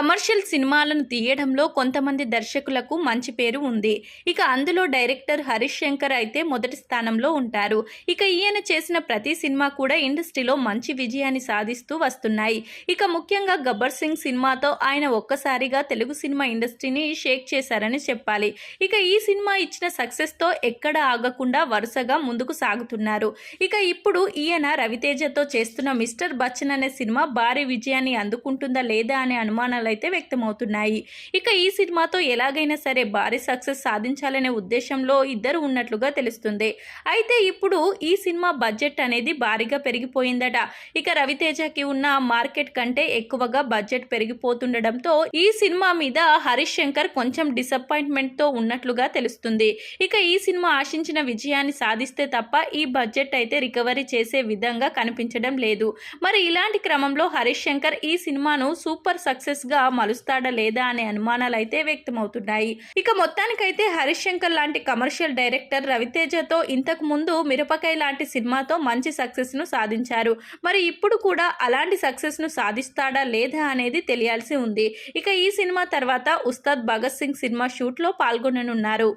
Commercial సినిమాలను తీయడంలో కొంతమంది దర్శకులకు మంచి పేరు ఉంది. ఇక అందులో డైరెక్టర్ హరీష్ శంకర్ అయితే మొదటి స్థానంలో ఉంటారు. ఇక ఈయన చేసిన ప్రతి సినిమా కూడా ఇండస్ట్రీలో మంచి విజయాన్ని సాధిస్తూ వస్తున్నాయి. ఇక ముఖ్యంగా గబ్బర్ సింగ్ సినిమాతో ఆయన ఒక్కసారిగా తెలుగు సినిమా ఇండస్ట్రీని షేక్ చేశారని చెప్పాలి. ఇక ఈ సినిమా ఇచ్చిన సక్సెస్తో ఎక్కడ ఆగకుండా వరుసగా ముందుకు సాగుతున్నారు. ఇక ఇప్పుడు ఈయన రవితేజతో చేస్తున్న మిస్టర్ బచ్చన్ అనే సినిమా భారీ విజయాన్ని అందుకుంటుందా లేదా అనే అనుమానాలు అయితే వ్యక్తమవుతున్నాయి. ఇక ఈ సినిమాతో ఎలాగైనా సరే భారీ సక్సెస్ సాధించాలనే ఉద్దేశంలో ఇద్దరు ఉన్నట్లుగా తెలుస్తుంది. అయితే ఇప్పుడు ఈ సినిమా బడ్జెట్ అనేది భారీగా పెరిగిపోయిందట. ఇక రవితేజకి ఉన్న మార్కెట్ కంటే ఎక్కువగా బడ్జెట్ పెరిగిపోతుండడంతో ఈ సినిమా మీద హరీష్ శంకర్ కొంచెం డిసప్పాయింట్మెంట్ తో ఉన్నట్లుగా తెలుస్తుంది. ఇక ఈ సినిమా ఆశించిన విజయాన్ని సాధిస్తే తప్ప ఈ బడ్జెట్ అయితే రికవరీ చేసే విధంగా కనిపించడం లేదు. మరి ఇలాంటి క్రమంలో హరీష్ శంకర్ ఈ సినిమాను సూపర్ సక్సెస్ గా మలుస్తాడా లేదా అనే అనుమానాలు అయితే వ్యక్తమవుతున్నాయి. ఇక మొత్తానికైతే హరీష్ శంకర్ లాంటి కమర్షియల్ డైరెక్టర్ రవితేజతో ఇంతకు ముందు మిరపకాయ లాంటి సినిమాతో మంచి సక్సెస్ ను సాధించారు. మరి ఇప్పుడు కూడా అలాంటి సక్సెస్ ను సాధిస్తాడా లేదా అనేది తెలియాల్సి ఉంది. ఇక ఈ సినిమా తర్వాత ఉస్తాద్ భగత్ సింగ్ సినిమా షూట్ లో పాల్గొననున్నారు.